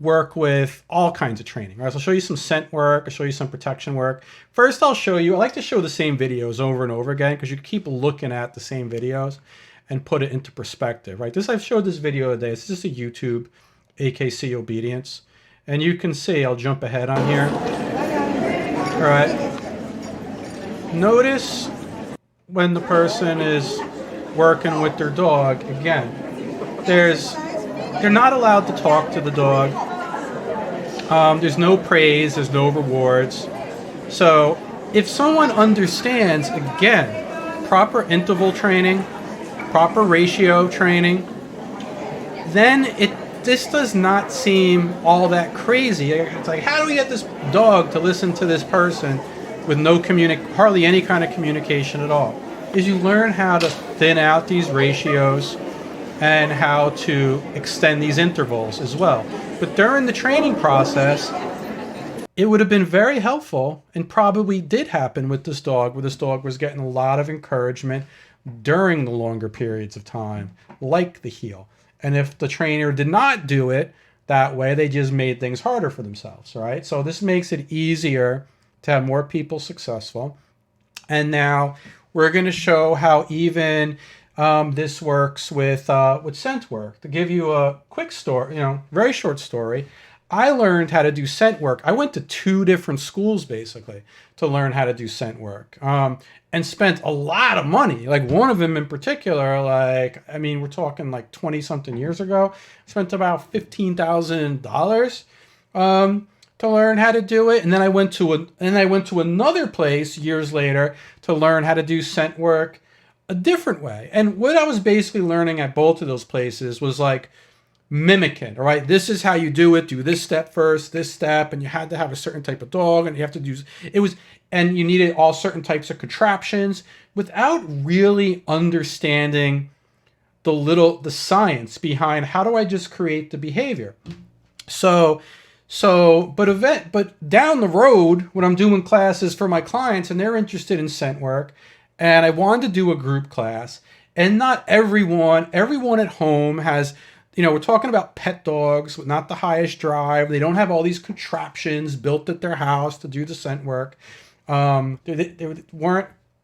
work with all kinds of training, right? So I'll show you some scent work. I'll show you some protection work. First, I like to show the same videos over and over again because you keep looking at the same videos and put it into perspective, right? I've showed this video today. It's just a YouTube AKC obedience. And you can see, I'll jump ahead on here. All right. Notice when the person is working with their dog, again, they're not allowed to talk to the dog. There's no praise, there's no rewards. So if someone understands, again, proper interval training, proper ratio training, then this does not seem all that crazy. It's like, how do we get this dog to listen to this person with hardly any kind of communication at all? Is you learn how to thin out these ratios and how to extend these intervals as well. But during the training process, it would have been very helpful, and probably did happen with this dog, where this dog was getting a lot of encouragement during the longer periods of time, like the heel. And if the trainer did not do it that way, they just made things harder for themselves, right? So this makes it easier to have more people successful. And now we're going to show how even this works with scent work. To give you a quick story, very short story, I learned how to do scent work. I went to 2 different schools basically to learn how to do scent work, and spent a lot of money. Like one of them in particular, we're talking like 20 something years ago, spent about $15,000 to learn how to do it. And then I went to another place years later to learn how to do scent work a different way. And what I was basically learning at both of those places was like mimic it. All right, this is how you do it. Do this step first, this step, and you had to have a certain type of dog, and you have to do it was, and you needed all certain types of contraptions without really understanding the science behind how do I just create the behavior. So but down the road when I'm doing classes for my clients and they're interested in scent work, and I wanted to do a group class, and not everyone at home has, we're talking about pet dogs with not the highest drive. They don't have all these contraptions built at their house to do the scent work. They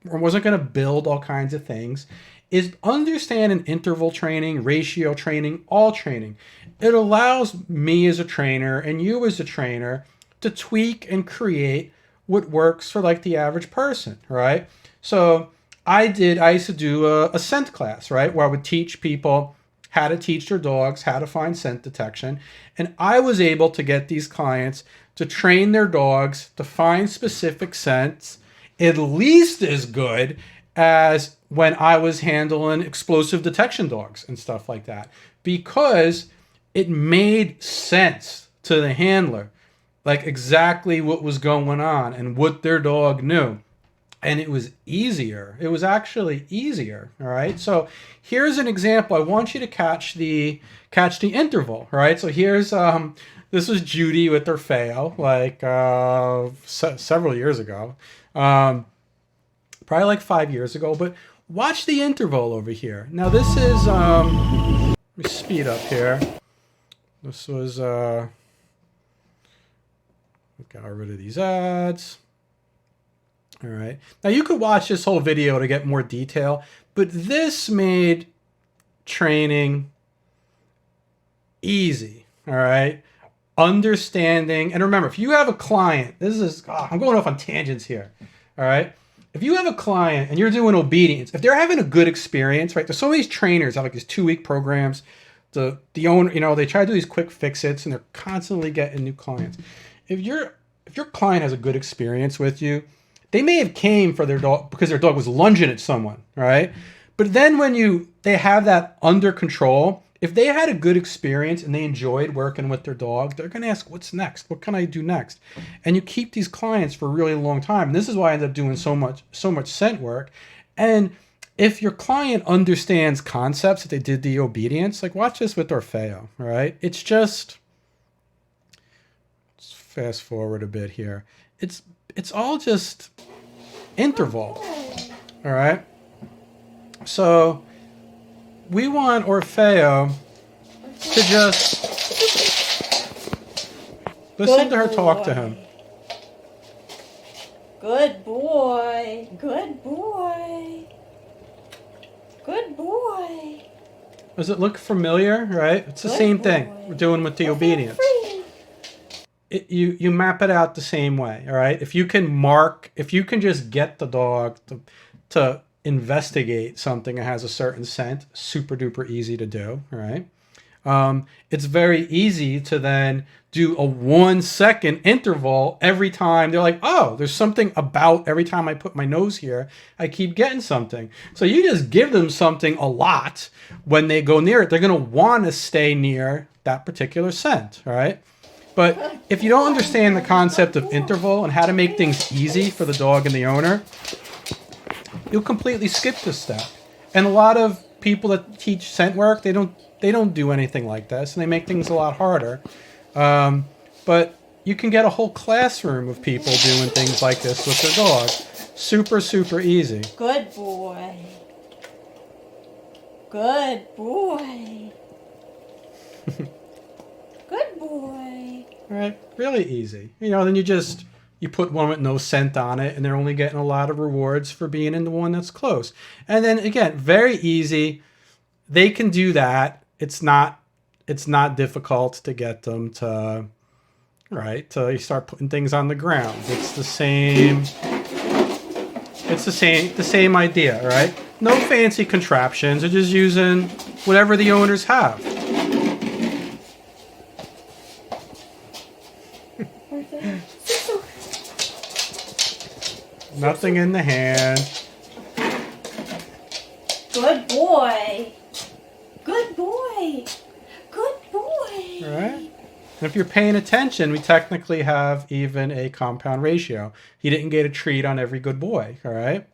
wasn't going to build all kinds of things. Is understand an interval training, ratio training, all training. It allows me as a trainer and you as a trainer to tweak and create what works for like the average person, right? So I used to do a scent class, right? Where I would teach people how to teach their dogs how to find scent detection. And I was able to get these clients to train their dogs to find specific scents at least as good as when I was handling explosive detection dogs and stuff like that, because it made sense to the handler, like exactly what was going on and what their dog knew. And it was easier. It was actually easier. All right. So here's an example. I want you to catch the interval. Right. So here's this was Judy with her Feo, like several years ago, probably like 5 years ago. But watch the interval over here. Now this is let me speed up here. This was got rid of these ads. All right. Now you could watch this whole video to get more detail, but this made training easy. All right. Understanding. And remember, if you have a client, I'm going off on tangents here. All right. If you have a client and you're doing obedience, if they're having a good experience, right? There's so many trainers have like these 2-week programs. The owner, they try to do these quick fix-its and they're constantly getting new clients. If your client has a good experience with you, they may have came for their dog because their dog was lunging at someone, right? But then when they have that under control, if they had a good experience and they enjoyed working with their dog, they're going to ask, what's next? What can I do next? And you keep these clients for a really long time. And this is why I end up doing so much scent work. And if your client understands concepts that they did the obedience, like watch this with Orfeo, right? It's just, let's fast forward a bit here. It's all just interval, all right? So we want Orfeo to just listen to her talk to him. Good boy. Good boy. Good boy. Does it look familiar, right? It's the same thing we're doing with the obedience. You map it out the same way, all right? If you can just get the dog to investigate something that has a certain scent, super duper easy to do, all right? It's very easy to then do a 1-second interval every time. They're like, oh, there's something about every time I put my nose here, I keep getting something. So you just give them something a lot. When they go near it, they're going to want to stay near that particular scent, all right? But if you don't understand the concept of interval and how to make things easy for the dog and the owner, you'll completely skip this step. And a lot of people that teach scent work, they don't do anything like this, and they make things a lot harder. But you can get a whole classroom of people doing things like this with their dog. Super, super easy. Good boy. Good boy. Good boy. All right, really easy. Then you put one with no scent on it, and they're only getting a lot of rewards for being in the one that's close. And then again, very easy. They can do that. It's not difficult to get them to you start putting things on the ground. It's the same idea, right? No fancy contraptions. They're just using whatever the owners have. Nothing in the hand. Good boy. Good boy. Good boy. And if you're paying attention, we technically have even a compound ratio. He didn't get a treat on every good boy, all right?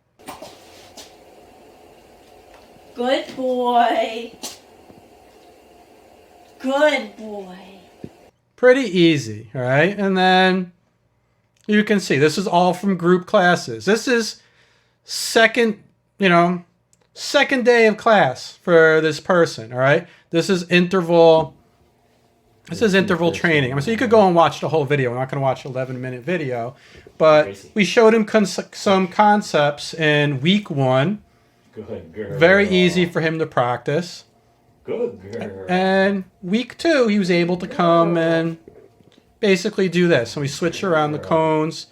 Good boy. Good boy. Pretty easy, all right? And then you can see this is all from group classes. This is second day of class for this person, all right? This is interval training. I mean, so you could go and watch the whole video. We're not going to watch an 11-minute video, but we showed him some concepts in week 1. Good girl. Very easy for him to practice. Good girl. And week 2, he was able to come and basically do this. And we switch around the cones.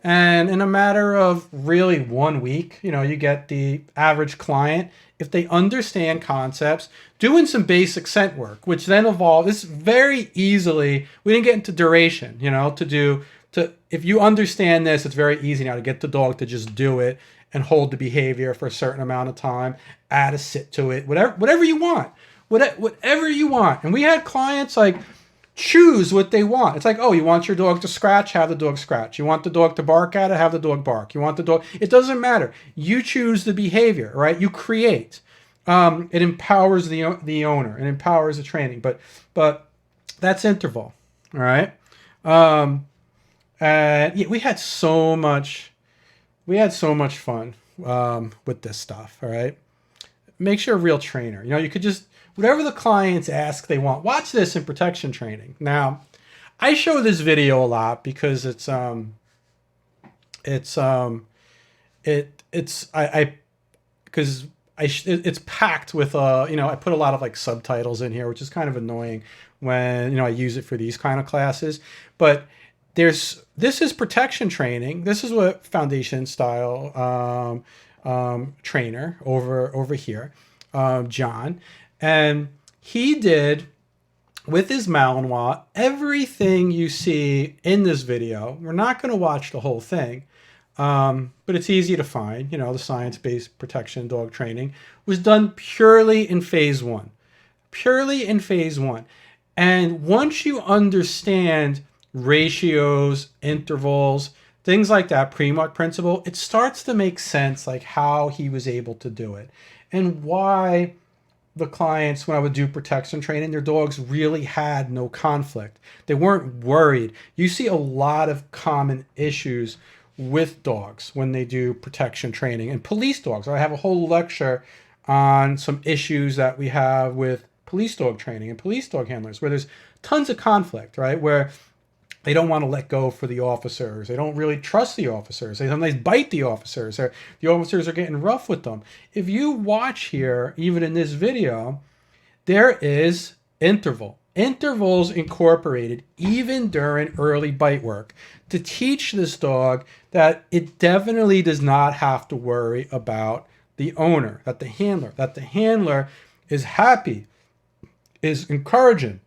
And in a matter of really 1 week, you get the average client, if they understand concepts, doing some basic scent work, which then evolved. This very easily, we didn't get into duration, if you understand this, it's very easy now to get the dog to just do it and hold the behavior for a certain amount of time, add a sit to it, whatever you want. Whatever you want. And we had clients like choose what they want. It's like, oh, you want your dog to scratch? Have the dog scratch. You want the dog to bark at it? Have the dog bark. You want the dog... It doesn't matter. You choose the behavior, right? You create. It empowers the owner. It empowers the training. But that's interval, all right? And we had so much fun with this stuff, all right? Makes you a real trainer. You could just... Whatever the clients ask they want. Watch this in protection training. Now, I show this video a lot because it's packed with I put a lot of like subtitles in here, which is kind of annoying when I use it for these kind of classes. But this is protection training. This is what foundation style trainer over here, John. And he did, with his Malinois, everything you see in this video. We're not going to watch the whole thing, but it's easy to find. The science-based protection dog training was done purely in phase 1. Purely in phase 1. And once you understand ratios, intervals, things like that, pre-mark principle, it starts to make sense like how he was able to do it and why the clients, when I would do protection training, their dogs really had no conflict. They weren't worried. You see a lot of common issues with dogs when they do protection training and police dogs. I have a whole lecture on some issues that we have with police dog training and police dog handlers where there's tons of conflict, right? Where they don't want to let go for the officers. They don't really trust the officers. They sometimes bite the officers. Or the officers are getting rough with them. If you watch here, even in this video, there is interval. Intervals incorporated even during early bite work to teach this dog that it definitely does not have to worry about the owner, that the handler is happy, is encouraging,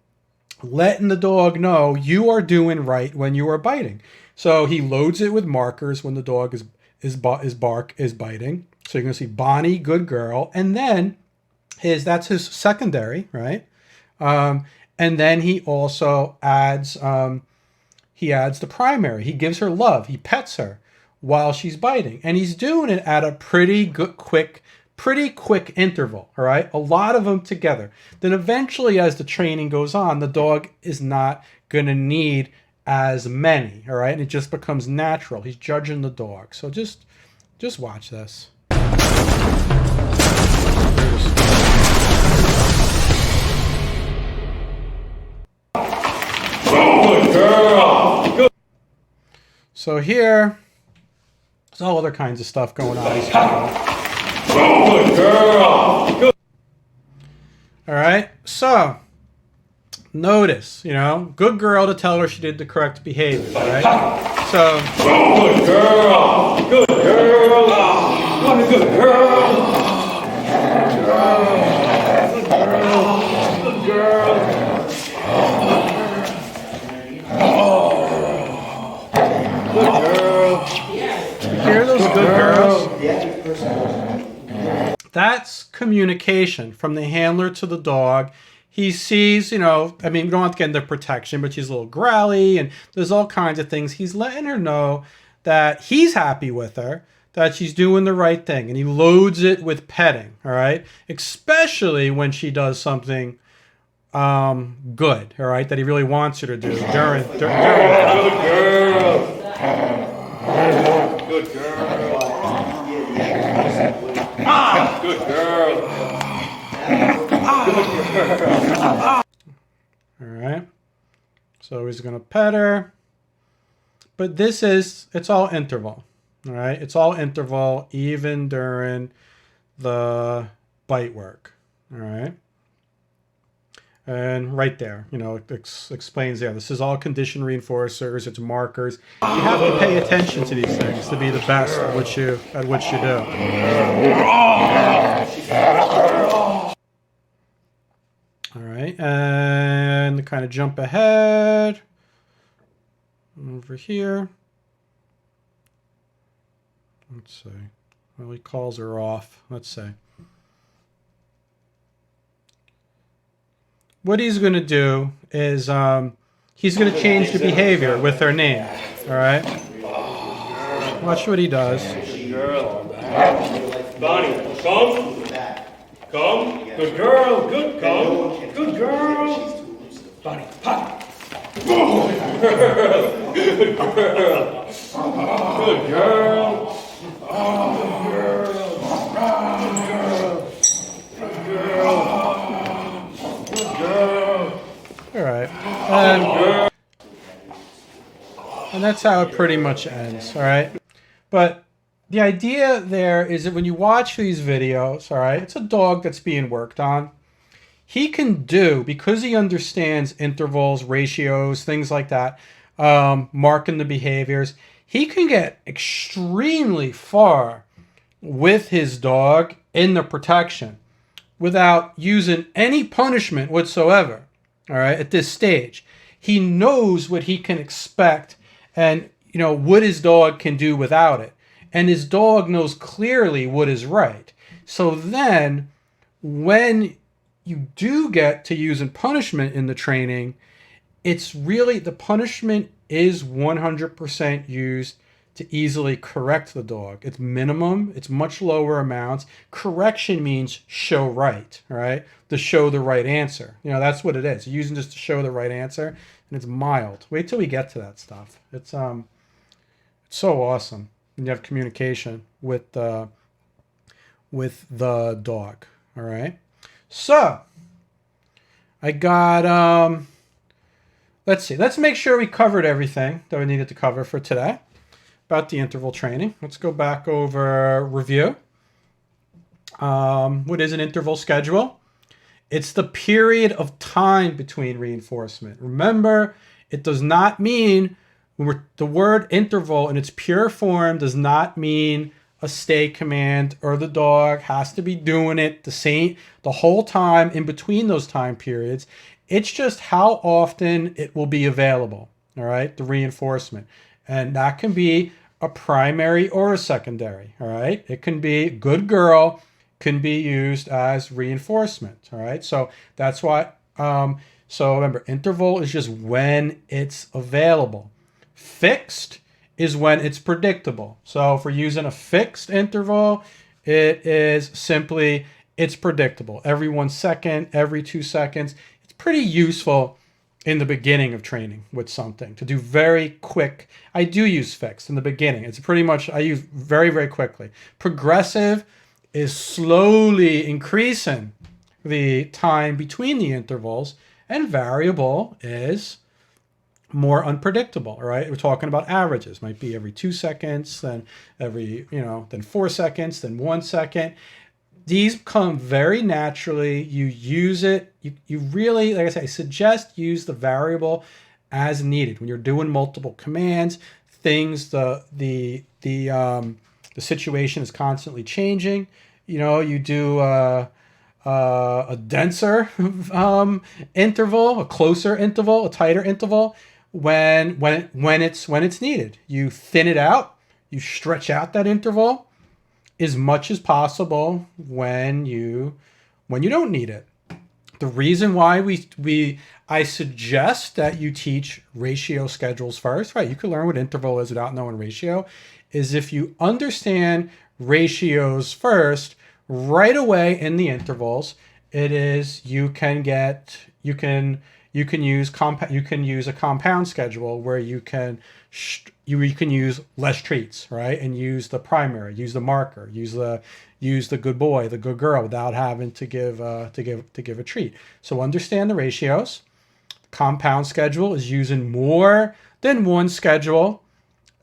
letting the dog know you are doing right when you are biting. So he loads it with markers when the dog is biting. So you're going to see Bonnie, good girl, and then that's his secondary, right? And then he also adds the primary. He gives her love. He pets her while she's biting, and he's doing it at a pretty quick interval, all right? A lot of them together. Then eventually, as the training goes on, the dog is not going to need as many, all right? And it just becomes natural. He's judging the dog. So just watch this. Good girl. Good. So here, there's all other kinds of stuff going on. Good girl. Good. All right, so notice, good girl to tell her she did the correct behavior, all right? So, good girl. Good girl. What a good girl. Good girl. Good girl. Good girl. You hear those good girls? That's communication from the handler to the dog. he sees, you know, I mean, we don't have to get into protection, but she's a little growly and there's all kinds of things. He's letting her know that he's happy with her, that she's doing the right thing. And he loads it with petting, all right? Especially when she does something good, all right, that he really wants her to do during Good girl. Good girl. Good girl. All right. So he's going to pet her. But it's all interval. All right. It's all interval, even during the bite work. All right. And right there, you know, it explains there. This is all condition reinforcers. It's markers. You have to pay attention to these things to be the best at what you do. All right, and kind of jump ahead over here. Let's see. Well, he calls her off. Let's see. What he's going to do is he's going to change the behavior with her name. All right. Watch what he does. Good girl. Bonnie, come. Come. Good girl. Good. Come. Good girl. Bonnie, pop. Good girl. Good girl. Good girl. Good girl. All right, and that's how it pretty much ends. All right, but the idea there is that when you watch these videos, all right, it's a dog that's being worked on. He can do, because he understands intervals, ratios, things like that, marking the behaviors. He can get extremely far with his dog in the protection without using any punishment whatsoever. All right, at this stage, he knows what he can expect and, you know, what his dog can do without it. And his dog knows clearly what is right. So then when you do get to using punishment in the training, it's really, the punishment is 100% used to easily correct the dog. It's minimum. It's much lower amounts. Correction means show right, all right? To show the right answer. You know, that's what it is. You're using just to show the right answer, and it's mild. Wait till we get to that stuff. It's so awesome when you have communication with the dog, all right? So, I got, let's see. Let's make sure we covered everything that we needed to cover for today about the interval training. Let's go back over review. What is an interval schedule? It's the period of time between reinforcement. Remember, it does not mean, the word interval in its pure form does not mean a stay command or the dog has to be doing it the whole time in between those time periods. It's just how often it will be available, all right, the reinforcement. And that can be a primary or a secondary, all right? It can be good girl, can be used as reinforcement, all right? So that's why, so remember, interval is just when it's available. Fixed is when it's predictable. So if we're using a fixed interval, it is simply, it's predictable. Every 1 second, every 2 seconds. It's pretty useful in the beginning of training with something to do very quick. I do use fixed in the beginning. It's pretty much, I use very, very quickly. Progressive is slowly increasing the time between the intervals, and variable is more unpredictable, all right? We're talking about averages. Might be every 2 seconds, then then 4 seconds, then 1 second. These come very naturally. You use it. You really, like I say, I suggest use the variable as needed when you're doing multiple commands. Things, the situation is constantly changing. You know, you do a denser interval, a closer interval, a tighter interval when it's needed. You thin it out. You stretch out that interval as much as possible when you don't need it. The reason why I suggest that you teach ratio schedules first, right? You can learn what interval is without knowing ratio, is if you understand ratios first, right away in the intervals, it is you can use a compound schedule where you can use less treats, right? And use the primary, use the marker, use the good boy, the good girl, without having to give a treat. So understand the ratios. Compound schedule is using more than one schedule,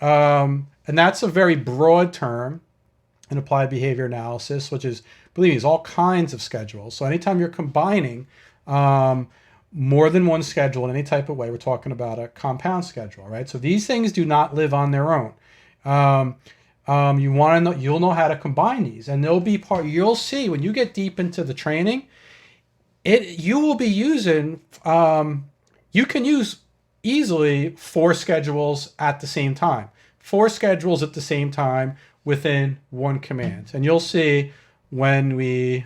and that's a very broad term in applied behavior analysis, which is, believe me, is all kinds of schedules. So anytime you're combining more than one schedule in any type of way, we're talking about a compound schedule, right? So these things do not live on their own. You want to know, you'll know how to combine these, and they'll be you'll see when you get deep into the training, you will be using, you can use easily 4 schedules at the same time. 4 schedules at the same time within one command. And you'll see when we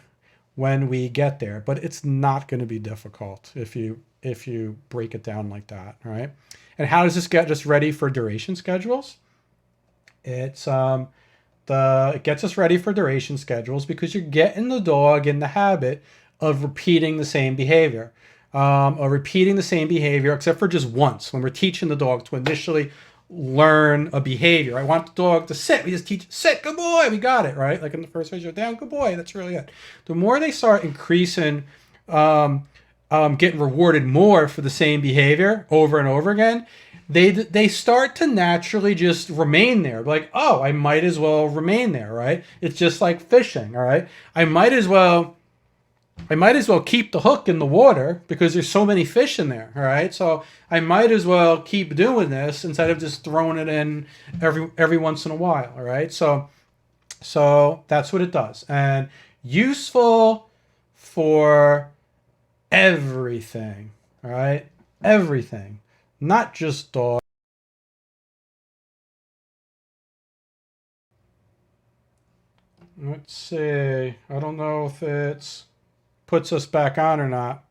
get there, but it's not going to be difficult if you break it down like that, right? And how does this get us ready for duration schedules? It gets us ready for duration schedules because you're getting the dog in the habit of repeating the same behavior. Except for just once when we're teaching the dog to initially learn a behavior. I want the dog to sit. We just teach sit, good boy. We got it, right? Like in the first phase, you're down, good boy. That's really it. The more they start increasing, getting rewarded more for the same behavior over and over again, they start to naturally just remain there. Like, oh, I might as well remain there, right? It's just like fishing, all right? I might as well keep the hook in the water because there's so many fish in there, all right? So I might as well keep doing this instead of just throwing it in every once in a while, all right? So that's what it does. And useful for everything, all right? Everything, not just dogs. Let's see. I don't know if it's puts us back on or not.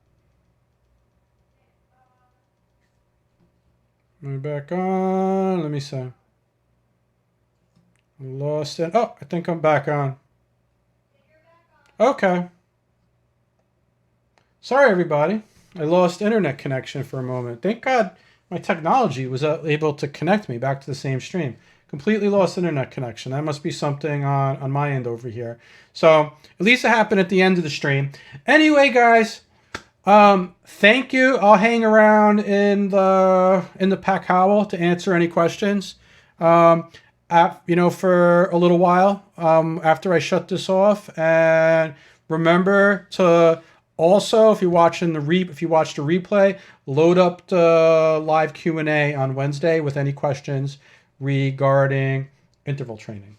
Am I back on? Let me see. Lost it. Oh, I think I'm back on. Okay. Sorry, everybody. I lost internet connection for a moment. Thank God my technology was able to connect me back to the same stream. Completely lost internet connection. That must be something on my end over here. So at least it happened at the end of the stream. Anyway, guys, thank you. I'll hang around in the pack howl to answer any questions. For a little while after I shut this off. And remember to also, if you watch the replay, load up the live Q&A on Wednesday with any questions regarding interval training.